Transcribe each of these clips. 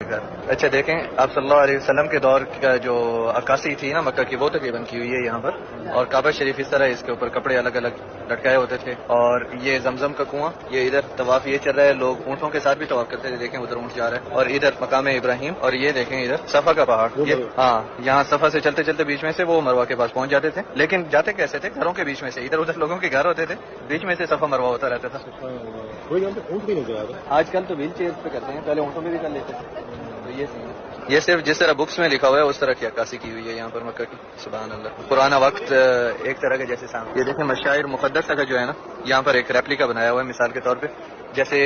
अच्छा देखें, आप सल्लल्लाहु अलैहि वसल्लम के दौर का जो अक्कासी थी ना मक्का की, वो तकरीबन की हुई है यहाँ पर। और काबा शरीफ इस तरह, इसके ऊपर कपड़े अलग अलग लटकाए होते थे। और ये जमजम का कुआं, ये इधर तवाफ ये चल रहा है, लोग ऊँटों के साथ भी तवाफ करते थे। देखें उधर ऊँट जा रहा है। और इधर मकाम इब्राहिम, और ये देखें इधर सफा का पहाड़। ये हाँ, यहाँ सफा से चलते चलते बीच में से वो मरवा के पास पहुंच जाते थे। लेकिन जाते कैसे थे? घरों के बीच में से, इधर उधर लोगों के घर होते थे, बीच में से सफा मरवा होता रहता था। ऊँट भी नहीं चला आजकल तो व्हील चेयर पे करते हैं, पहले ऊँटों में भी कर लेते थे। तो ये सिर्फ जिस तरह बुक्स में लिखा हुआ है उस तरह की अक्कासी की हुई है यहाँ पर मक्का की। सुभान अल्लाह। पुराना वक्त एक तरह के जैसे सामने। ये देखें मशाइर मुकद्दस का जो है ना, यहाँ पर एक रेप्लिका बनाया हुआ है मिसाल के तौर पे। जैसे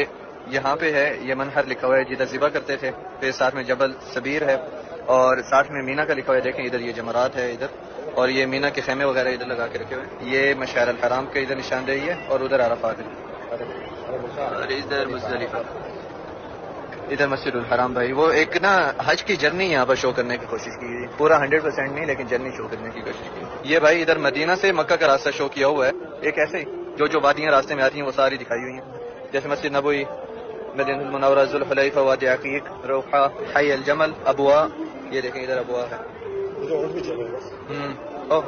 यहाँ पे है ये मनहर लिखा हुआ है, जिधर ज़िबा करते थे। फिर साथ में जबल सबीर है और साथ में मीना का लिखा हुआ है। देखें इधर ये जमरात है इधर, और ये मीना के खेमे वगैरह इधर लगा के रखे हुए हैं। ये मशाइर अल हराम के इधर निशानदेही है, और उधर अरफात है, और इधर मुज़दलिफा, इधर मस्जिदुल हराम। भाई वो एक ना हज की जर्नी यहाँ पर शो करने की कोशिश की गई, पूरा 100% नहीं लेकिन जर्नी शो करने की कोशिश की। ये भाई इधर मदीना से मक्का का रास्ता शो किया हुआ है। एक ऐसे ही जो वादियाँ रास्ते में आती हैं वो सारी दिखाई हुई हैं, जैसे मस्जिद नबवी, मदीनतुल मुनव्वरा, जुल हुलैफा, वादी अकीक, रोहा, हय अल जमल, अबवा। ये देखें इधर अबवा है। ओह,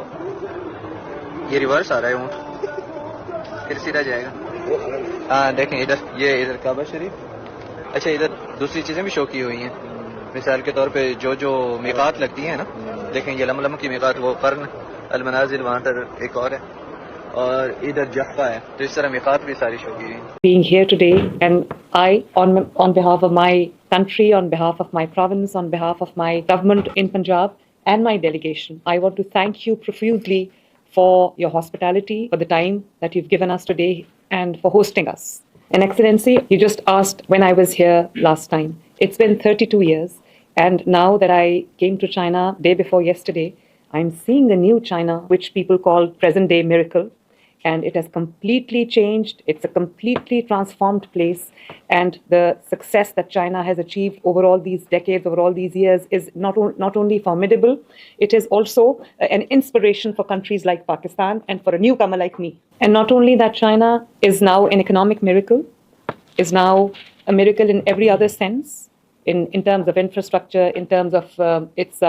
ये रिवर्स आ रहा है ऊँट, फिर सीधा जाएगा। हाँ देखें इधर, ये इधर काबा शरीफ। अच्छा इधर दूसरी चीजें भी शो की हुई हैं, मिसाल के तौर पे जो मिकात लगती है ना। देखें ये लमलम की मिकात, वो कर्न अल मनाजिल, वहाँ पर एक और है, और इधर जफ्फा है। तो इस तरह मिकात भी सारी शो की हुई हैं। Being here today, and I, on behalf of my country, on behalf of my province, on behalf of my government in Punjab and my delegation, I want to thank you profusely for your hospitality, for the time that you've given us today, and for hosting us. And Excellency, you just asked when I was here last time. It's been 32 years, and now that I came to China day before yesterday, I'm seeing a new China, which people call present-day miracle. And it has completely changed. It's a completely transformed place. And the success that China has achieved over all these decades, over all these years, is not only formidable, it is also an inspiration for countries like Pakistan and for a newcomer like me. And not only that, China is now an economic miracle, is now a miracle in every other sense, in terms of infrastructure, in terms of its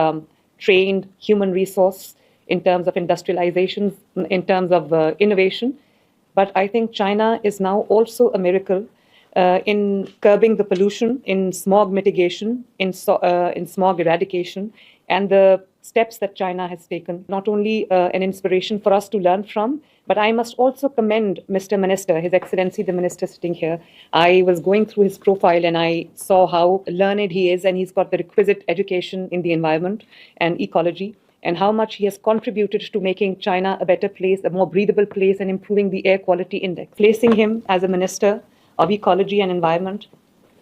trained human resource, in terms of industrialization, in terms of innovation. But I think China is now also a miracle in curbing the pollution, in smog mitigation, in smog eradication, and the steps that China has taken. Not only an inspiration for us to learn from, but I must also commend Mr. Minister, His Excellency the Minister sitting here. I was going through his profile and I saw how learned he is, and he's got the requisite education in the environment and ecology, and how much he has contributed to making China a better place, a more breathable place, and improving the air quality index. Placing him as a minister of ecology and environment,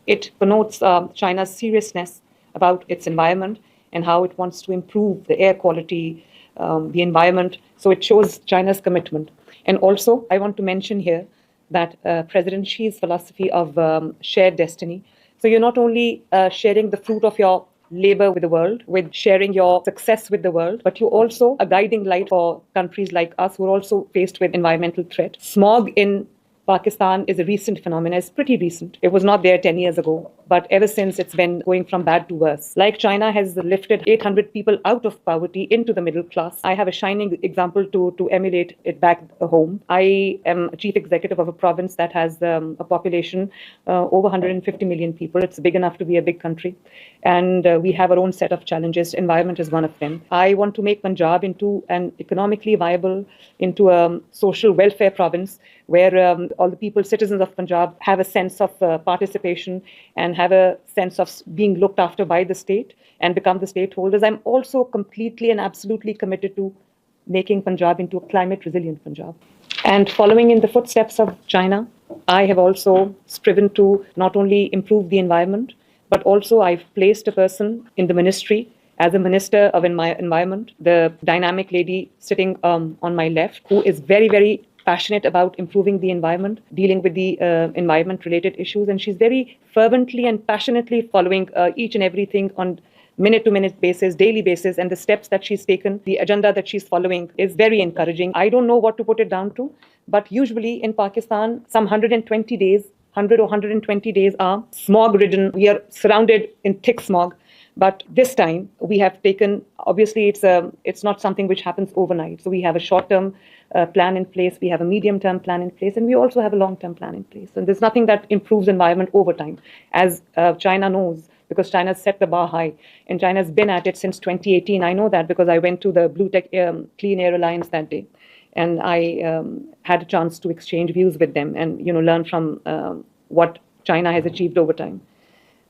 it connotes China's seriousness about its environment and how it wants to improve the air quality, the environment. So it shows China's commitment. And also, I want to mention here that President Xi's philosophy of shared destiny. So you're not only sharing the fruit of your labor with the world, with sharing your success with the world, but you're also a guiding light for countries like us who are also faced with environmental threat. Smog in Pakistan is a recent phenomenon. It's pretty recent. It was not there 10 years ago, but ever since it's been going from bad to worse. Like China has lifted 800 people out of poverty into the middle class, I have a shining example to emulate it back home. I am a chief executive of a province that has a population over 150 million people. It's big enough to be a big country. And we have our own set of challenges. Environment is one of them. I want to make Punjab into an economically viable, into a social welfare province where all the people, citizens of Punjab, have a sense of participation and have a sense of being looked after by the state and become the stakeholders. I'm also completely and absolutely committed to making Punjab into a climate resilient Punjab. And following in the footsteps of China, I have also striven to not only improve the environment, but also I've placed a person in the ministry as a minister of environment, the dynamic lady sitting on my left, who is very, very passionate about improving the environment, dealing with the environment-related issues, and she's very fervently and passionately following each and everything on minute-to-minute basis, daily basis, and the steps that she's taken, the agenda that she's following is very encouraging. I don't know what to put it down to, but usually in Pakistan, some 120 days 100 or 120 days are smog-ridden. We are surrounded in thick smog. But this time we have taken, obviously it's not something which happens overnight. So we have a short-term plan in place, we have a medium-term plan in place, and we also have a long-term plan in place. And there's nothing that improves environment over time, as China knows, because China set the bar high, and China's been at it since 2018. I know that because I went to the Blue Tech Clean Air Alliance that day, and I had a chance to exchange views with them and learn from what China has achieved over time.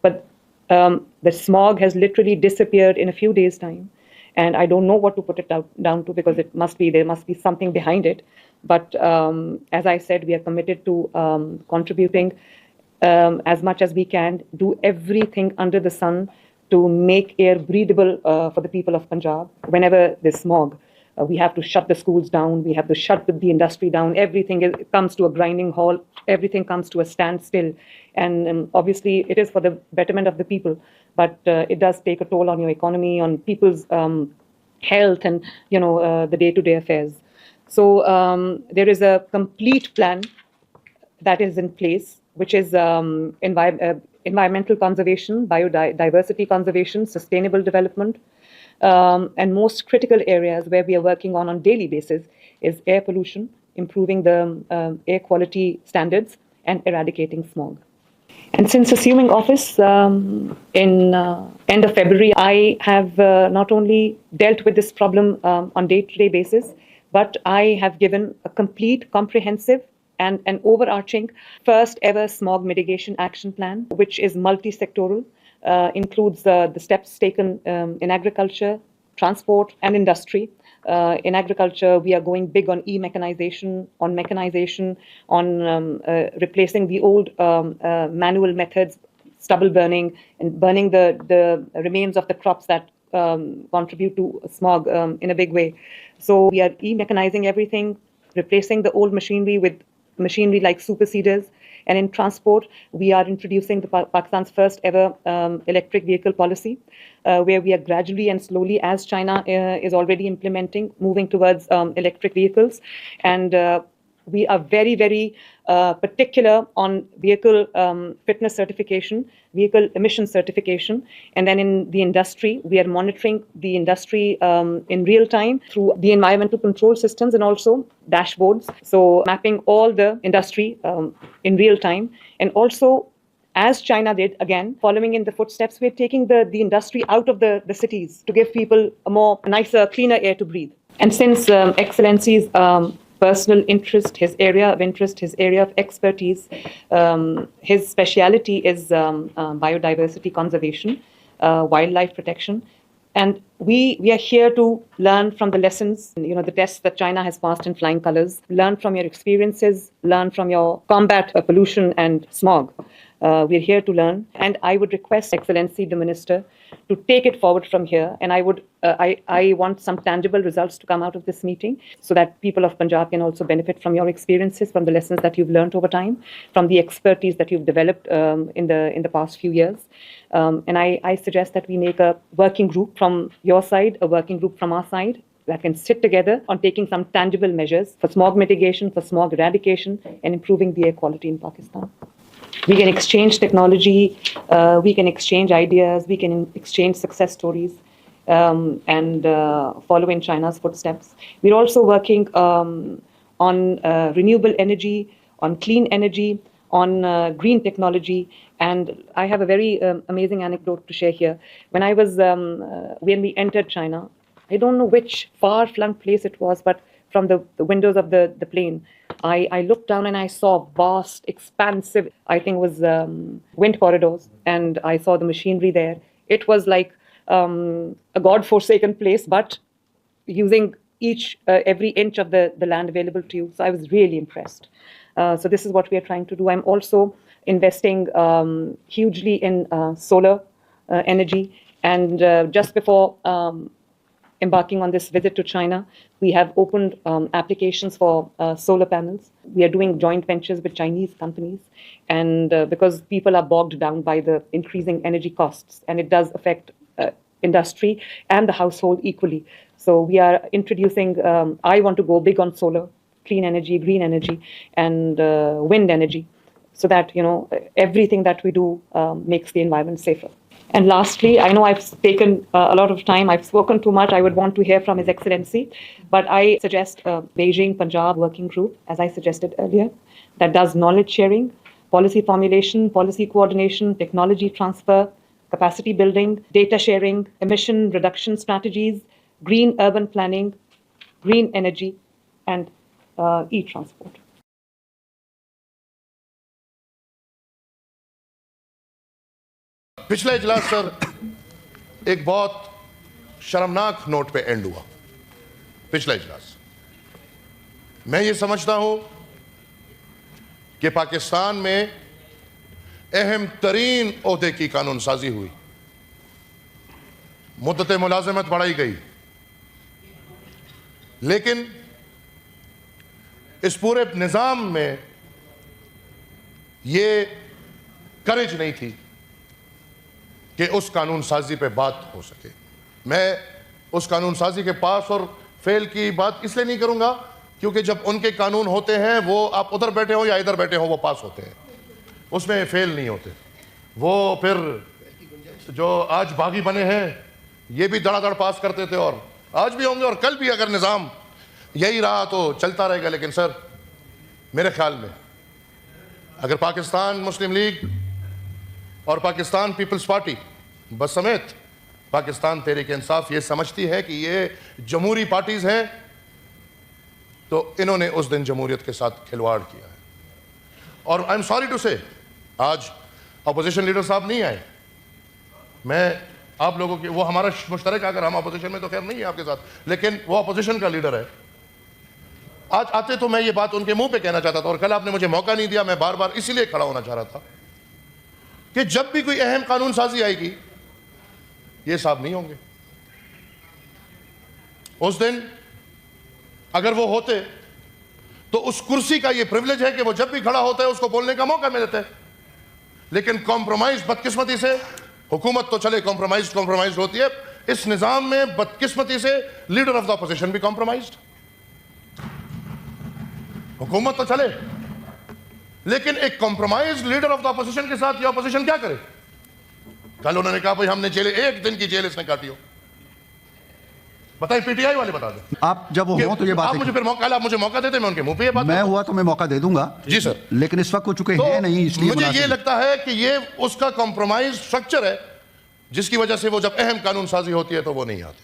But the smog has literally disappeared in a few days' time, and I don't know what to put it down to, because there must be something behind it. But as I said, we are committed to contributing as much as we can, do everything under the sun to make air breathable for the people of Punjab. Whenever there's smog, we have to shut the schools down, we have to shut the industry down, everything comes to a grinding halt, everything comes to a standstill. And obviously it is for the betterment of the people, but it does take a toll on your economy, on people's health, and the day-to-day affairs. So there is a complete plan that is in place, which is environmental conservation, biodiversity conservation, sustainable development, and most critical areas where we are working on daily basis is air pollution, improving the air quality standards, and eradicating smog. And since assuming office in end of February, I have not only dealt with this problem on day-to-day basis, but I have given a complete, comprehensive, and an overarching first ever smog mitigation action plan, which is multi-sectoral, includes the steps taken in agriculture, transport, and industry. In agriculture, we are going big on e-mechanization, on mechanization, on replacing the old manual methods, stubble burning, and burning the remains of the crops that contribute to smog in a big way. So we are e-mechanizing everything, replacing the old machinery with machinery like superseders. And in transport, we are introducing Pakistan's first ever electric vehicle policy, where we are gradually and slowly, as China is already implementing, moving towards electric vehicles. And we are very, very particular on vehicle fitness certification, vehicle emission certification. And then in the industry, we are monitoring the industry in real time through the environmental control systems and also dashboards. So mapping all the industry in real time. And also, as China did, again, following in the footsteps, we're taking the industry out of the cities to give people a nicer, cleaner air to breathe. And since Excellency's personal interest, his area of interest, his area of expertise, his speciality is biodiversity conservation, wildlife protection. And we are here to learn from the lessons, the tests that China has passed in flying colors, learn from your experiences, learn from your combat pollution and smog. We're here to learn. And I would request Excellency, the Minister, to take it forward from here. And I want some tangible results to come out of this meeting so that people of Punjab can also benefit from your experiences, from the lessons that you've learned over time, from the expertise that you've developed in the past few years. And I suggest that we make a working group from your side, a working group from our side, that can sit together on taking some tangible measures for smog mitigation, for smog eradication, and improving the air quality in Pakistan. We can exchange technology, we can exchange ideas, we can exchange success stories, and follow in China's footsteps. We're also working on renewable energy, on clean energy, on green technology. And I have a very amazing anecdote to share here. When we entered China, I don't know which far-flung place it was, but from the windows of the plane, I looked down and I saw vast, expansive, I think it was wind corridors, and I saw the machinery there. It was like a God-forsaken place, but using every inch of the land available to you. So I was really impressed. So this is what we are trying to do. I'm also investing hugely in solar energy. And just before embarking on this visit to China, we have opened applications for solar panels. We are doing joint ventures with Chinese companies. And because people are bogged down by the increasing energy costs, and it does affect industry and the household equally. So we are introducing, I want to go big on solar, clean energy, green energy, and wind energy. so that, everything that we do makes the environment safer. And lastly, I know I've taken a lot of time, I've spoken too much, I would want to hear from His Excellency, but I suggest a Beijing Punjab working group, as I suggested earlier, that does knowledge sharing, policy formulation, policy coordination, technology transfer, capacity building, data sharing, emission reduction strategies, green urban planning, green energy, and e-transport. पिछला इजलास sir एक बहुत शर्मनाक note पे and हुआ। पिछला इजलास मैं ये समझता हूं कि पाकिस्तान में अहम तरीन ओहदे की कानून साजी हुई, मुद्दत मुलाजमत बढ़ाई गई, लेकिन इस पूरे निजाम में ये करेज नहीं थी कि उस कानून साजी पे बात हो सके। मैं उस कानून साजी के पास और फेल की बात इसलिए नहीं करूंगा क्योंकि जब उनके कानून होते हैं वो आप उधर बैठे हो या इधर बैठे हो वो पास होते हैं, उसमें फेल नहीं होते। वो फिर जो आज बागी बने हैं ये भी धड़ाधड़ पास करते थे और आज भी होंगे और कल भी अगर निज़ाम यही रहा तो चलता रहेगा। लेकिन सर मेरे ख्याल में अगर पाकिस्तान मुस्लिम लीग और पाकिस्तान पीपल्स पार्टी बस समेत पाकिस्तान तहरीक इंसाफ ये समझती है कि ये जमहूरी पार्टीज हैं तो इन्होंने उस दिन जमहूरियत के साथ खिलवाड़ किया है। और आई एम सॉरी टू से आज अपोजिशन लीडर साहब नहीं आए। मैं आप लोगों के वो हमारा मुश्तरक, अगर हम अपोजिशन में तो खैर नहीं है आपके साथ, लेकिन वो अपोजिशन का लीडर है। आज आते तो मैं ये बात उनके मुंह पे कहना चाहता था और कल आपने मुझे मौका नहीं दिया। मैं बार बार इसीलिए खड़ा होना चाह रहा था कि जब भी कोई अहम कानून साजी आएगी ये साहब नहीं होंगे। उस दिन अगर वो होते तो उस कुर्सी का ये प्रिविलेज है कि वो जब भी खड़ा होता है उसको बोलने का मौका मिलता है। लेकिन कॉम्प्रोमाइज बदकिस्मती से हुकूमत तो चले कॉम्प्रोमाइज होती है, इस निजाम में बदकिस्मती से लीडर ऑफ द अपोजिशन भी कॉम्प्रोमाइज्ड। हुकूमत तो चले लेकिन एक compromise leader of the opposition के साथ ये अपोजिशन क्या करे? कल उन्होंने कहा भाई हमने जेल, एक दिन की जेल इसने काटी हो। बताइए पीटीआई वाले बता दें। आप जब वो हो तो ये बात आप मुझे फिर मौका, आप मुझे मौका देते मैं उनके मुंह पे ये बात मैं हुआ तो मैं मौका दे दूंगा जी सर, लेकिन इस वक्त हो चुके तो हैं नहीं, इसलिए मुझे ये लगता है कि ये उसका कॉम्प्रोमाइज स्ट्रक्चर है जिसकी वजह से वो जब अहम कानून साजी होती है तो वो नहीं आते।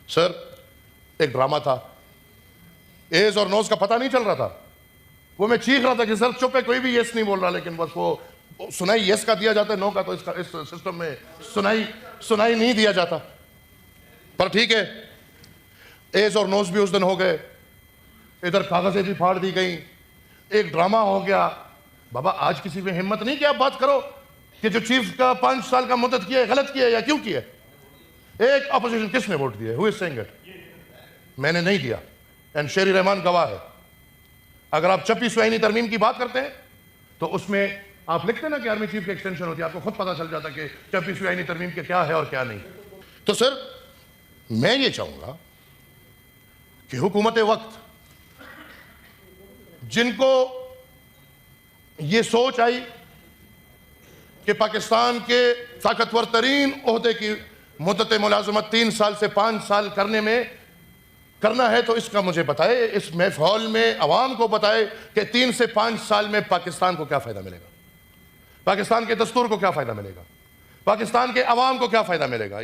सर एक ड्रामा था, एज और नोज का पता नहीं चल रहा था। वो मैं चीख रहा था कि सर चुप है, कोई भी यस नहीं बोल रहा, लेकिन बस वो सुनाई यस का दिया जाता है, नो का तो इसका इस सिस्टम में सुनाई नहीं दिया जाता। पर ठीक है, एज और नोज भी उस दिन हो गए, इधर कागजें भी फाड़ दी गई, एक ड्रामा हो गया। बाबा आज किसी में हिम्मत नहीं कि आप बात करो कि जो चीफ का 5 साल का मुद्दत किया है गलत किया है या क्यों किया है। एक अपोजिशन किसने वोट दिया? Who is saying it? मैंने नहीं दिया एंड शेरी रहमान गवाह है। अगर आप चप्पी सुहाइनी तरमीम की बात करते हैं तो उसमें आप लिखते ना कि आर्मी चीफ की एक्सटेंशन होती है, आपको खुद पता चल जाता कि चप्पी सुहाइनी तरमीम के क्या है और क्या नहीं। तो सर मैं ये चाहूंगा कि हुकूमत वक्त जिनको ये सोच आई कि पाकिस्तान के ताकतवर तरीन ओहदे की मुद्दत मुलाजमत 3 साल से 5 साल करना है तो इसका मुझे बताए, इस महफिल में अवाम को बताए कि 3 से 5 साल में पाकिस्तान को क्या फायदा मिलेगा, पाकिस्तान के दस्तूर को क्या फायदा मिलेगा, पाकिस्तान के अवाम को क्या फायदा मिलेगा।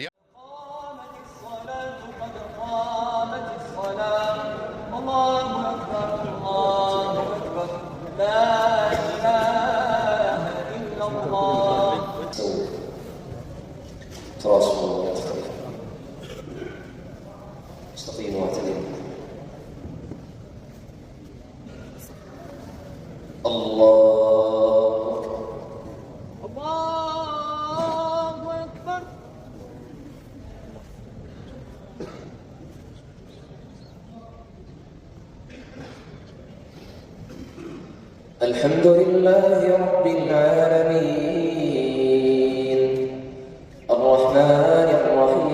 अल्हम्दुलिल्लाहि रब्बिल आलमीन अर्रहमानिर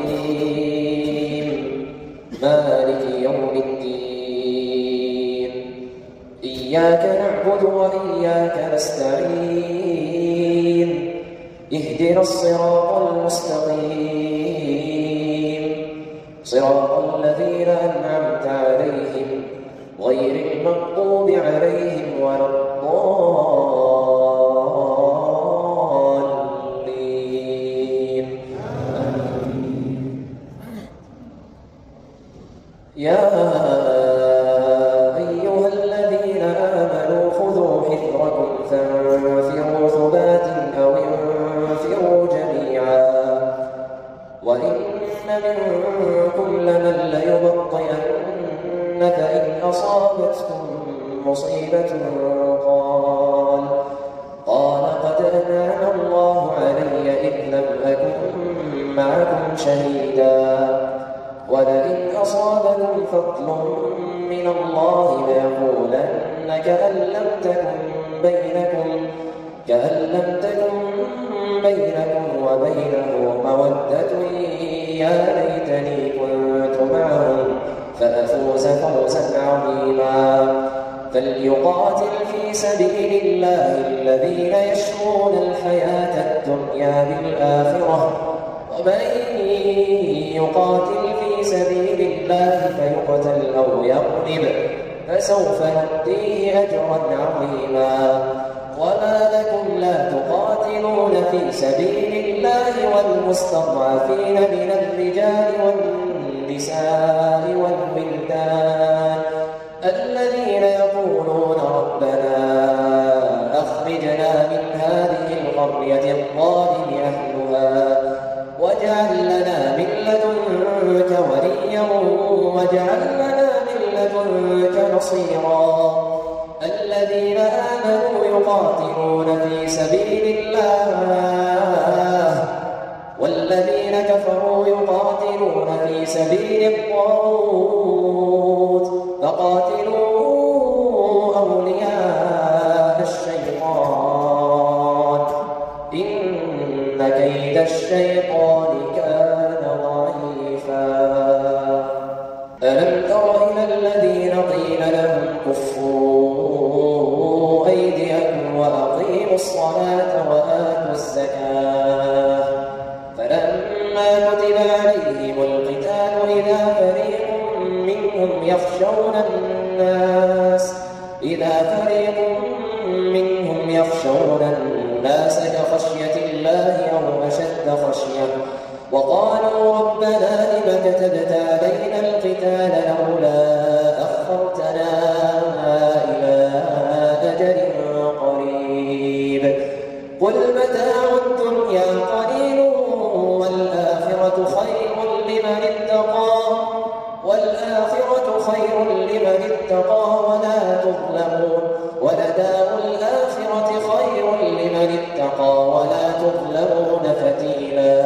रहीम मालिकि यौमिद्दीन इय्याका नअबुदु व इय्याका नस्तईन الصراط المستقيم صراط الذين أنعمت عليهم غير المغضوب عليهم ولا الضالين. يا أيها الذين آمنوا خذوا حذركم فانفروا ثبات أو انفروا جميعا وإن منكم لمن ليبطئن فإن أصابتكم مصيبة قال قد أنعم الله علي إذ لم أكن معكم شهيدا ولئن أصابكم فضل من الله ليقولن كأن لم تكن بينكم وبينه مودة يا ليتني كنت معهم فأفوز فوزا عظيما. فليقاتل في سبيل الله الذين يشرون الحياة الدنيا بالآخرة ومن يقاتل في سبيل الله فيقتل أو يغلب فسوف نؤتيه أجرا عظيما. وما لكم لا تقاتلون في سبيل الله والمستضعفين من الرجال والنساء والولدان الذين يقولون ربنا أخرجنا من هذه القرية الظالم أهلها واجعل لنا من لدنك وليا واجعل لنا من لدنك نصيرا. الذين آمنوا يقاتلون في سبيل الله والذين كفروا يقاتلون في سبيل الطاغوت فقاتلوا أولياء الشيطان إن كيد الشيطان كان ضعيفا. ألم تر إلى الذين قيل لهم كفوا أيديكم وأقيموا الصلاة وآتوا الزكاة فلما كتب عليهم القتال إذا فريق منهم يخشون الناس كخشية الله أو أشد خشية وقالوا ربنا لم كتبت علينا القتال لولا أخرتنا إلى أجل قريب قل متاع الدنيا قليل والآخرة خير لمن اتقى ولا تظلمون ولدار الآخرة خير لمن اتقى ولا تظلمون فتيلا.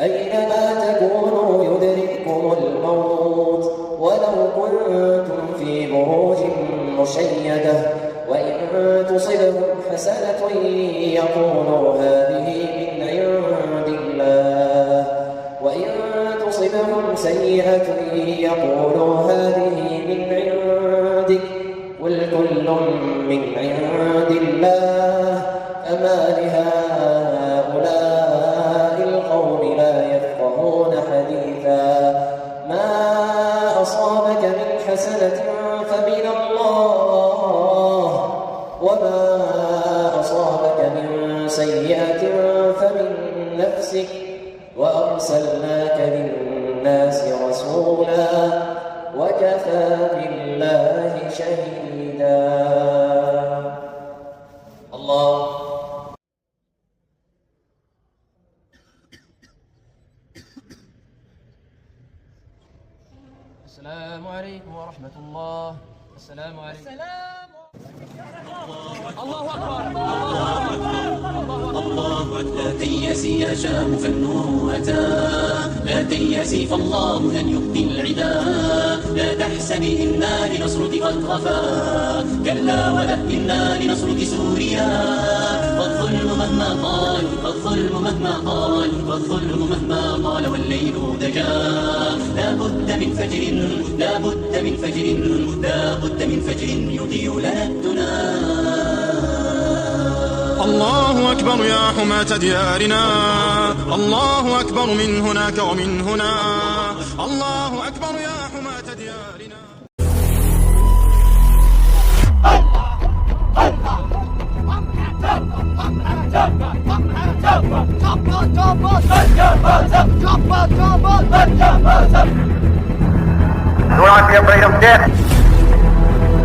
أينما تكونوا يدرككم الموت ولو كنتم في بروج مشيدة وإن تصبهم حسنة يقولوا هذه من عند الله وإن تصبهم سيئة يقولوا هذه من عندك قل كل من عند الله أما لهؤلاء القوم لا يفقهون حديثا. ما أصابك من حسنة فمن الله وما أصابك من سيئة فمن نفسك وأرسلناك للناس رسولا وكفى بالله شهيدا. الله. السلام عليكم ورحمة الله. السلام عليكم. الله أكبر. الله لا تيأسي يا شام فالنور أتى لا تيأسي فالله لن يخزي العدا لا تحسبي إنا لنصرك قد غفا كلا ولا إنا لنصرك سوريا فالظلم مهما طال فالظلم مهما طال فالظلم مهما طال والليل دجا لا بد من فجر لا بد من فجر لا بد من فجر يضيء لنا الدنا الله أكبر يا حماة ديارنا، الله أكبر من هناك ومن هنا، الله أكبر يا حماة ديارنا. Do not be afraid of death.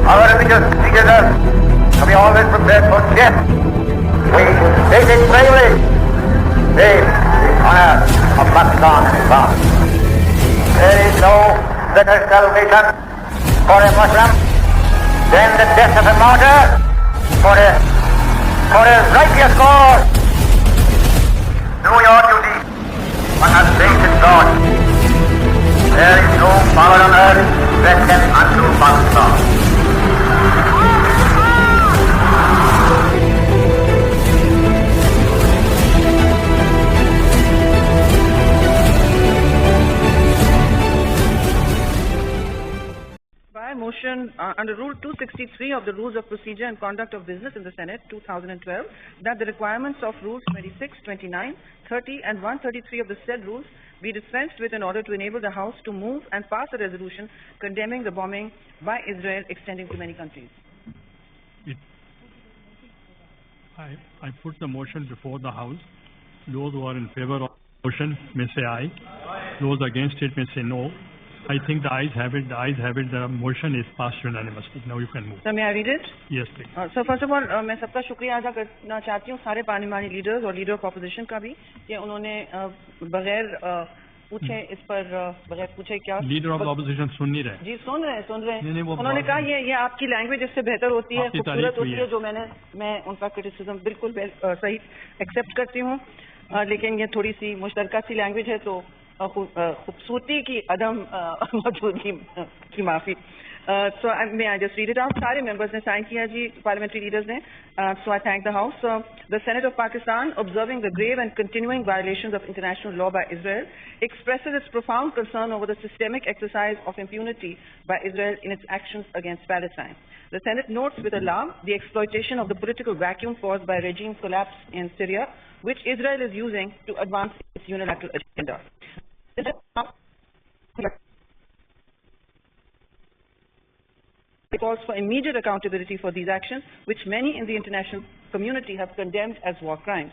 Our religious teaches us to be always prepared for death. We face it bravely. Save the honor of Pakistan and Islam. There is no better salvation for a Muslim than the death of a martyr for a righteous cause. Do your duty, but have faith in God. There is no power on earth that can undo Pakistan. By motion under Rule 263 of the Rules of Procedure and Conduct of Business in the Senate 2012, that the requirements of Rules 26, 29, 30 and 133 of the said rules be dispensed with in order to enable the House to move and pass a resolution condemning the bombing by Israel extending to many countries. I put the motion before the House. Those who are in favor of the motion may say aye. Those against it may say no. I think the ayes have it. The ayes have it. The motion is passed unanimously. Now you can move. So may I read it? Yes, please. So first of all, मैं सबका शुक्रिया अदा करना चाहती हूँ सारे parliamentary leaders और leader of opposition का भी कि उन्होंने बगैर पूछे इस पर बगैर पूछे क्या लीडर ऑफ ऑपोजिशन सुन नहीं रहे जी सुन रहे हैं उन्होंने कहा ये आपकी लैंग्वेज इससे बेहतर होती है खूबसूरत होती है जो मैं उनका क्रिटिसिज्म बिल्कुल सही एक्सेप्ट करती हूँ लेकिन ये थोड़ी सी मुश्तरका सी लैंग्वेज है तो खूबसूरती की अदम मौजूदगी की माफी So may I just read it out? सारे members ने sign किया जी parliamentary leaders ने. So I thank the House. The Senate of Pakistan, observing the grave and continuing violations of international law by Israel, expresses its profound concern over the systemic exercise of impunity by Israel in its actions against Palestine. The Senate notes with alarm the exploitation of the political vacuum caused by regime collapse in Syria, which Israel is using to advance its unilateral agenda. It calls for immediate accountability for these actions, which many in the international community have condemned as war crimes.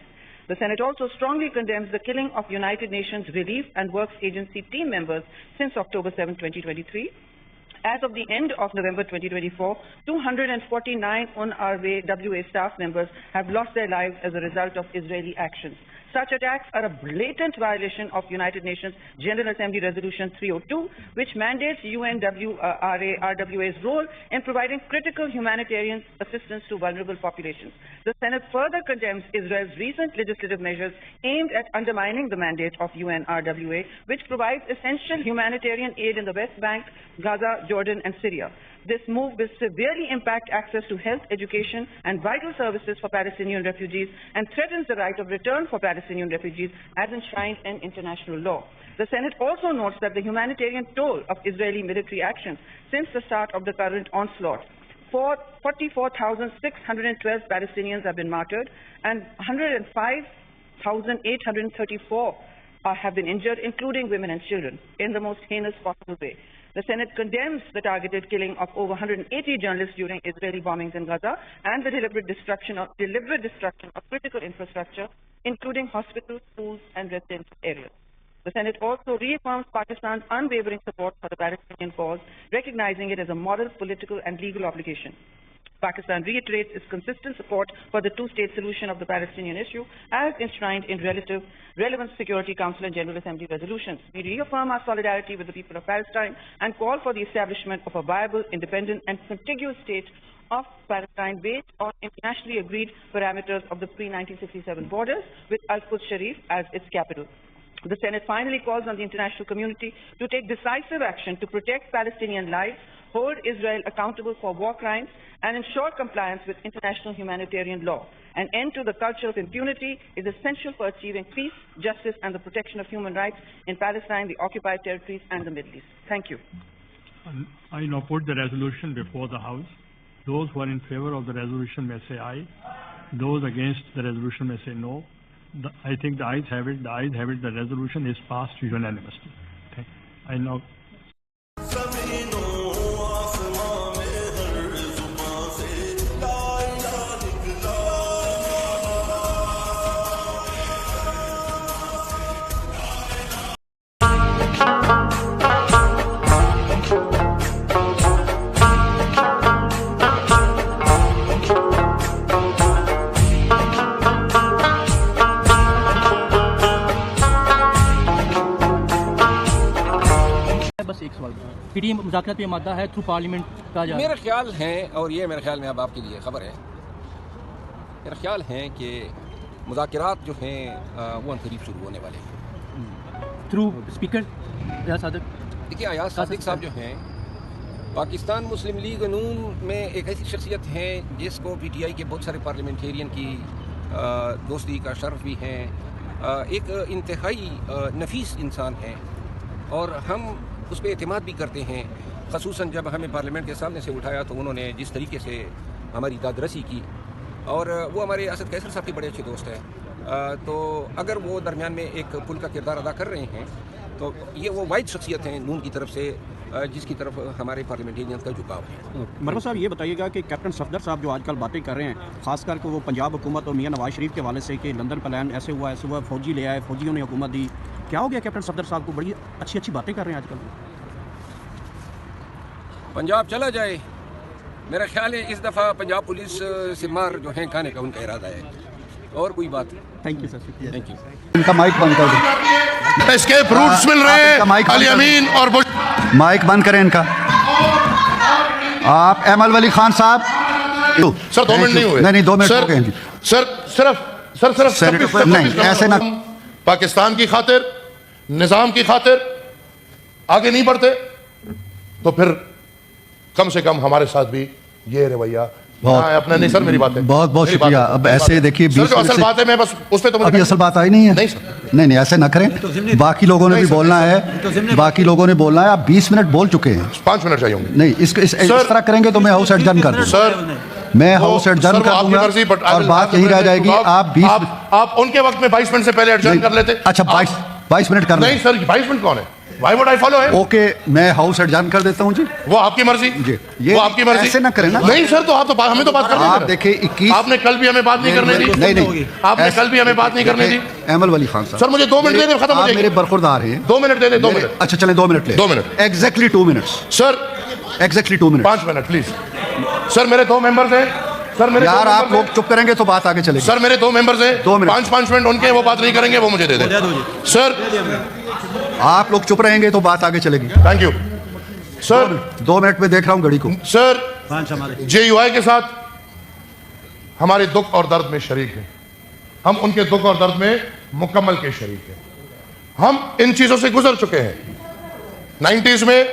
The Senate also strongly condemns the killing of United Nations Relief and Works Agency team members since October 7, 2023. As of the end of November 2024, 249 UNRWA staff members have lost their lives as a result of Israeli actions. Such attacks are a blatant violation of United Nations General Assembly Resolution 302, which mandates UNRWA's role in providing critical humanitarian assistance to vulnerable populations. The Senate further condemns Israel's recent legislative measures aimed at undermining the mandate of UNRWA, which provides essential humanitarian aid in the West Bank, Gaza, Jordan, and Syria. This move will severely impact access to health, education, and vital services for Palestinian refugees and threatens the right of return for Palestinian refugees as enshrined in international law. The Senate also notes that the humanitarian toll of Israeli military actions since the start of the current onslaught, 44,612 Palestinians have been martyred and 105,834 have been injured, including women and children, in the most heinous possible way. The Senate condemns the targeted killing of over 180 journalists during Israeli bombings in Gaza and the deliberate destruction of critical infrastructure, including hospitals, schools, and residential areas. The Senate also reaffirms Pakistan's unwavering support for the Palestinian cause, recognizing it as a moral, political, and legal obligation. Pakistan reiterates its consistent support for the two-state solution of the Palestinian issue as enshrined in relevant Security Council and General Assembly resolutions. We reaffirm our solidarity with the people of Palestine and call for the establishment of a viable, independent and contiguous state of Palestine based on internationally agreed parameters of the pre-1967 borders with Al-Quds Sharif as its capital. The Senate finally calls on the international community to take decisive action to protect Palestinian lives, hold Israel accountable for war crimes, and ensure compliance with international humanitarian law. An end to the culture of impunity is essential for achieving peace, justice, and the protection of human rights in Palestine, the occupied territories, and the Middle East. Thank you. I now put the resolution before the House. Those who are in favor of the resolution may say aye. Those against the resolution may say no. I think the ayes have it. The ayes have it. The resolution is passed unanimously. Okay. I now. बस एक सवाल PTM मुज़ाकरात पे मादा है through parliament का जा मेरा ख्याल है, और ये मेरे ख्याल में अब आपके लिए खबर है, मेरा ख्याल है कि मुज़ाकरात जो हैं वो अनकरीब शुरू होने वाले हैं थ्रू स्पीकर अयाज सादिक। देखिए अयाज सादिक साहब जो हैं पाकिस्तान मुस्लिम लीग नून में एक ऐसी शख्सियत हैं जिसको पीटीआई के बहुत सारे पार्लियामेंटेरियन की दोस्ती का शर्फ भी है, एक इंतहाई नफीस इंसान है और हम उस पर एतमाद भी करते हैं। ख़ुसूसन जब हमें पार्लियामेंट के सामने से उठाया तो उन्होंने जिस तरीके से हमारी दादरसी की, और वो हमारे असद कैसर साहब के बड़े अच्छे दोस्त हैं, तो अगर वो दरमियान में एक पुल का किरदार अदा कर रहे हैं तो ये वो वाइड शख्सियत हैं नून की तरफ से जिसकी तरफ हमारे पार्लियामेंटेरियन का झुकाव है। मरवा साहब ये बताइएगा कि कैप्टन सफदर साहब जो आजकल बातें कर रहे हैं, खासकर को वो पंजाब हुकूमत और मियां नवाज शरीफ के हवाले से कि लंदन प्लान ऐसे हुआ फ़ौजी ले आए, फ़ौजियों ने हुकूमत दी, क्या हो गया कैप्टन सफदर साहब को? बड़ी अच्छी अच्छी बातें कर रहे हैं आजकल। पंजाब चला जाए, मेरा ख्याल है इस दफ़ा पंजाब पुलिस से मार जो है खाने का उनका इरादा है, और कोई बात नहीं। Thank you sir. Thank you. इनका माइक बंद कर दो। एस्केप रूट्स मिल रहे हैं अली अमीन और माइक बंद करें इनका। आप एमल वली खान साहब। सर 2 मिनट नहीं हुए। नहीं 2 मिनट हो गए जी। सिर्फ नहीं ऐसे ना। पाकिस्तान की खातिर, निजाम की खातिर आगे नहीं बढ़ते तो फिर कम से कम हमारे साथ भी ये रवैया अपना नहीं। सर मेरी बात है, बहुत बहुत शुक्रिया। अब ऐसे देखिए असल बात है, मैं बस उस पे तो अभी असल बात आई नहीं है। नहीं ऐसे ना करें, बाकी लोगों ने भी बोलना है, बाकी लोगों ने बोलना है। आप 20 मिनट बोल चुके हैं, 5 मिनट चाहिए होंगे। नहीं इस तरह करेंगे तो मैं हाउस एडजर्न कर दूंगा। सर मैं हाउस एडजर्न कर दूंगा और बात यही रह जाएगी। आप उनके वक्त में 22 मिनट से पहले एडजर्न कर लेते। अच्छा 22 मिनट कर। नहीं सर 22 मिनट कौन है? Why would I follow him? Okay मैं हाउस एडजर्न कर देता हूं जी। वो आपकी मर्जी जी, वो आपकी मर्जी। ऐसे ना करें ना। नहीं सर, तो आप तो हमें तो बात करनी है। आप देखिए 21 आपने कल भी हमें बात नहीं करने दी। नहीं आपने कल भी हमें बात नहीं करने दी। एमल वली खान साहब सर मुझे 2 मिनट दे दे, खत्म हो जाएगी। मेरे बरखुरदार हैं। 2 मिनट दे दे। 2 मिनट। अच्छा चलें 2 मिनट ले। 2 minute exactly 2 minutes sir. Exactly 2 minute. 5 minute please sir. मेरे 2 मेंबर्स हैं सर। मेरे यार आप लोग चुप करेंगे तो बात आगे चलेगी। सर मेरे 2 मेंबर्स हैं। 2 मिनट 5 मिनट उनके, वो बात नहीं करेंगे, वो मुझे दे दे सर। आप लोग चुप रहेंगे तो बात आगे चलेगी। Thank you sir. 2 मिनट में देख रहा हूं घड़ी को। सर JUI के साथ हमारे दुख और दर्द में शरीक हैं, हम उनके दुख और दर्द में मुकम्मल के शरीक हैं। हम इन चीजों से गुजर चुके हैं। 90s में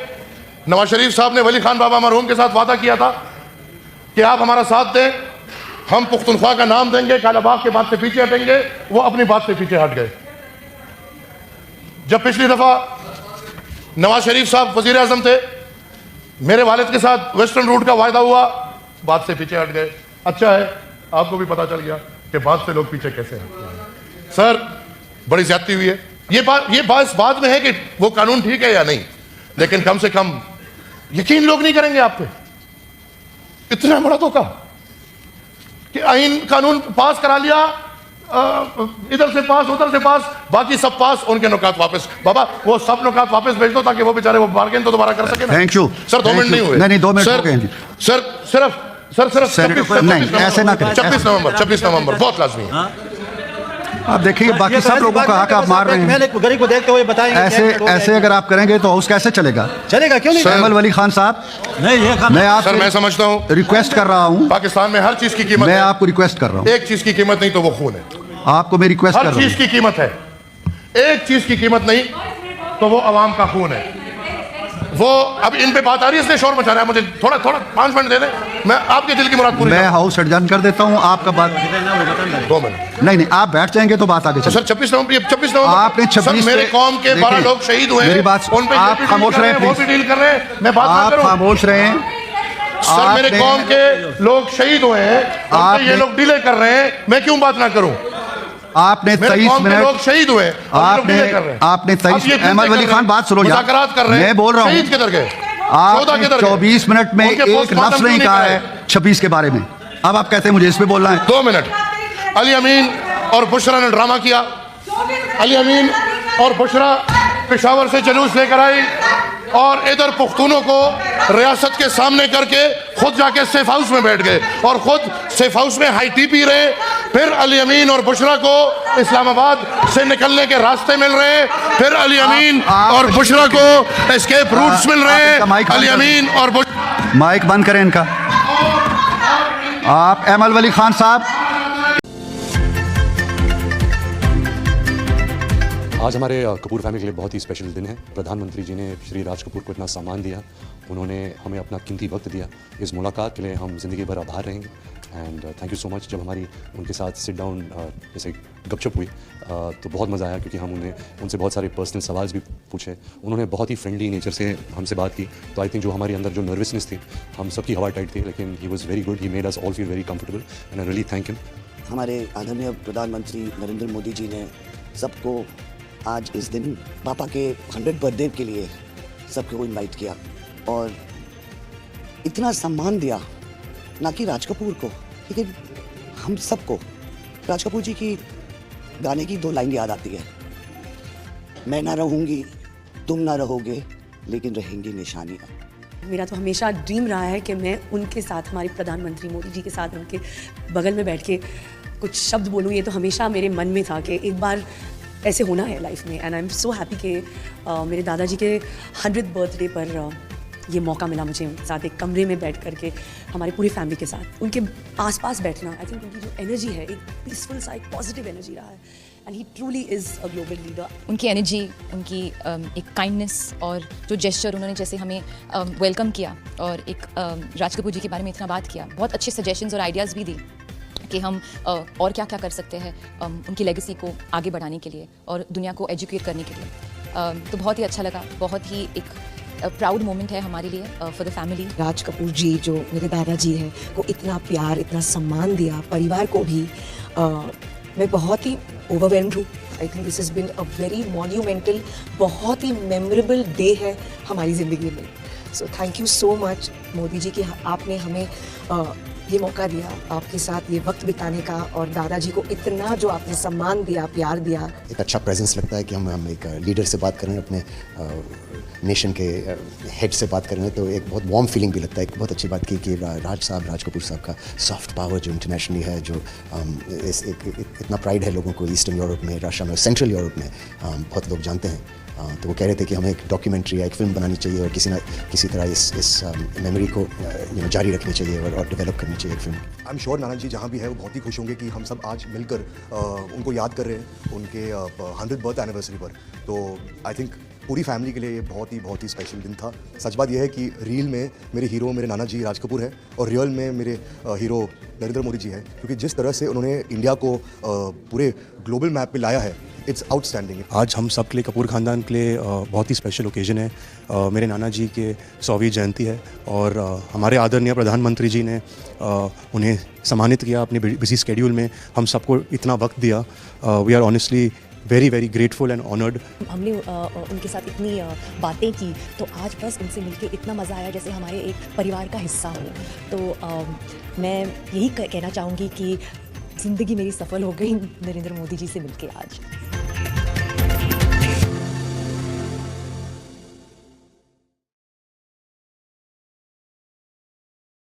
नवाज शरीफ साहब ने वली खान बाबा मरहूम के साथ वादा किया था कि आप हमारा साथ दें, हम पुख्तनख्वा का नाम देंगे, कालाबाग के बात से पीछे हटेंगे। वो अपनी बात से पीछे हट गए। जब पिछली दफा नवाज शरीफ साहब वजीर आजम थे, मेरे वालिद के साथ वेस्टर्न रूट का वायदा हुआ, बात से पीछे हट गए। अच्छा है आपको भी पता चल गया कि बात से लोग पीछे कैसे हैं। सर बड़ी ज्यादती हुई है। ये बात बाद में है कि वो कानून ठीक है या नहीं, लेकिन कम से कम यकीन लोग नहीं करेंगे आप पे। इतना बड़ा धोखा कि आइन कानून पास करा लिया, इधर से पास उधर से पास, बाकी सब पास, उनके नुकात वापस। बाबा वो सब नुकात वापस भेज दो ताकि वो बेचारे वो बार्गेन तो दोबारा कर सके ना। Thank you sir. 2 मिनट नहीं हुए। नहीं 2 मिनट हो गए जी। सिर्फ नहीं ऐसे ना करें। 26 नवंबर बहुत लाजमी है। आप देखिए बाकी सब लोगों का हक आप मार रहे हैं। गरीब को देखते हुए बताएंगे ऐसे अगर आप करेंगे तो हाउस कैसे चलेगा? क्यों नहीं? एमल वली खान साहब मैं आपसे मैं समझता हूं, रिक्वेस्ट कर रहा हूं। पाकिस्तान में हर चीज की कीमत मैं आपको रिक्वेस्ट कर रहा हूं। एक चीज की कीमत नहीं तो वो खून है। आपको मैं रिक्वेस्ट कर रहा हूं। हर चीज की कीमत है, एक चीज की कीमत नहीं तो वो अवाम का खून है। वो अब इन पे बात आ रही है इसलिए शोर मचा रहा है। मुझे थोड़ा 5 मिनट दे दें, मैं आपके दिल की मुराद पूरी। मैं हाउस एडजर्न कर देता हूं। आपका बात 2 मिनट। नहीं आप बैठ जाएंगे तो बात आगे चलेगी। सर 26 नवंबर आपने 26 मेरे कौम के 12 लोग शहीद हुए। मेरी बात उन पे आप खामोश रहे, वो भी डील कर रहे हैं। मैं बात आप खामोश रहे। सर मेरे कौम के लोग शहीद हुए हैं, ये लोग डिले कर रहे हैं, मैं क्यों बात ना करूं? आपने 23 मिनट लोग शहीद हुए, आपने 23 अहमद वली खान बात सुनो यार, मैं बोल रहा हूँ शहीद किधर गए? आपने 24 मिनट में एक लफ्ज नहीं कहा है 26 के बारे में, अब आप कहते हैं मुझे इस पे बोलना है। 2 मिनट। अली अमीन और बुशरा ने ड्रामा किया। अली अमीन और बुशरा पेशावर से जुलूस लेकर आई और इधर पुख्तूनों को रियासत के सामने करके खुद जाके सेफ हाउस में बैठ गए और खुद सेफ हाउस में हाई टी पी रहे। फिर अली अमीन और बुशरा को इस्लामाबाद से निकलने के रास्ते मिल रहे हैं, फिर अली अमीन और बुशरा को एस्केप रूट्स मिल रहे हैं। अली अमीन और माइक बंद करें इनका। आप अहमद वली खान साहब। आज हमारे कपूर फैमिली के लिए बहुत ही स्पेशल दिन है। प्रधानमंत्री जी ने श्री राज कपूर को इतना सम्मान दिया, उन्होंने हमें अपना कीमती वक्त दिया। इस मुलाकात के लिए हम ज़िंदगी भर आभार रहेंगे and thank you so much. जब हमारी उनके साथ सिट डाउन जैसे गपशप हुई तो बहुत मज़ा आया, क्योंकि हम उनसे बहुत सारे पर्सनल सवाल भी पूछे। उन्होंने बहुत ही फ्रेंडली नेचर से हमसे बात की, तो आई थिंक जो हमारे अंदर जो नर्वसनेस थी, हम सबकी हवा टाइट थी, लेकिन he was very good. He made us all feel very comfortable and I really thank him. हमारे आदरणीय प्रधानमंत्री नरेंद्र मोदी जी ने सबको आज इस दिन पापा के 100th बर्थडे के लिए सबको इनवाइट किया और इतना सम्मान दिया, ना कि राज कपूर को, लेकिन हम सबको। राज कपूर जी की गाने की 2 लाइन याद आती है, मैं ना रहूँगी तुम ना रहोगे लेकिन रहेंगी निशानियाँ। मेरा तो हमेशा ड्रीम रहा है कि मैं उनके साथ, हमारे प्रधानमंत्री मोदी जी के साथ उनके बगल में बैठ के कुछ शब्द बोलूँ। ये तो हमेशा मेरे मन में था कि एक बार ऐसे होना है लाइफ में। And I am so happy कि मेरे दादाजी के 100th बर्थडे पर ये मौका मिला मुझे उनके साथ एक कमरे में बैठ करके हमारी पूरी फैमिली के साथ उनके आसपास बैठना। आई थिंक उनकी जो एनर्जी है, एक पीसफुल सा, एक पॉजिटिव एनर्जी रहा है and he truly is a global leader. उनकी एनर्जी, उनकी एक काइंडनेस और जो जेस्चर उन्होंने जैसे हमें वेलकम किया और एक राज कपूर जी के बारे में इतना बात किया, बहुत अच्छे सजेशंस और आइडियाज़ भी दी कि हम और क्या क्या कर सकते हैं उनकी लेगेसी को आगे बढ़ाने के लिए और दुनिया को एजुकेट करने के लिए। तो बहुत ही अच्छा लगा, बहुत ही एक प्राउड मोमेंट है हमारे लिए for the family. Raj Kapoor जी जो मेरे दादाजी हैं को इतना प्यार, इतना सम्मान दिया, परिवार को भी, मैं बहुत ही ओवरवेल्म्ड हूँ। I think this has been a very monumental, बहुत ही मेमोरेबल डे है हमारी ज़िंदगी में। So thank you so much Modi ji कि आपने हमें ये मौका दिया आपके साथ ये वक्त बिताने का, और दादाजी को इतना जो आपने सम्मान दिया, प्यार दिया। एक अच्छा प्रेजेंस लगता है कि हम एक लीडर से बात कर रहे हैं, अपने नेशन के हेड से बात कर रहे हैं, तो एक बहुत वार्म फीलिंग भी लगता है। एक बहुत अच्छी बात की कि राज कपूर साहब का सॉफ्ट पावर जो इंटरनेशनली है, जो इतना प्राइड है लोगों को ईस्टर्न यूरोप में, रशिया में, सेंट्रल यूरोप में बहुत लोग जानते हैं। तो वो कह रहे थे कि हमें एक डॉक्यूमेंट्री या एक फिल्म बनानी चाहिए और किसी तरह इस मेमोरी को जारी रखनी चाहिए और डेवलप करनी चाहिए एक फिल्म। आई एम श्योर नाना जी जहाँ भी है वो बहुत ही खुश होंगे कि हम सब आज मिलकर उनको याद कर रहे हैं उनके 100th बर्थ एनिवर्सरी पर। तो आई थिंक पूरी फैमिली के लिए ये बहुत ही स्पेशल दिन था। सच बात यह है कि रील में मेरे हीरो मेरे नाना जी राज कपूर है और रियल में मेरे हीरो नरेंद्र मोदी जी हैं, क्योंकि जिस तरह से उन्होंने इंडिया को पूरे ग्लोबल मैप पे लाया है, इट्स आउटस्टैंडिंग। आज हम सब के लिए, कपूर ख़ानदान के लिए बहुत ही स्पेशल ओकेजन है। मेरे नाना जी के 100वीं जयंती है और हमारे आदरणीय प्रधानमंत्री जी ने उन्हें सम्मानित किया अपने बिजी स्केड्यूल में, हम सबको इतना वक्त दिया। We are honestly very very grateful and honoured. हमने उनके साथ इतनी बातें की, तो आज बस उनसे मिलके इतना मज़ा आया जैसे हमारे एक परिवार का हिस्सा हो। तो मैं यही कहना चाहूँगी कि ज़िंदगी मेरी सफल हो गई नरेंद्र मोदी जी से मिलके आज।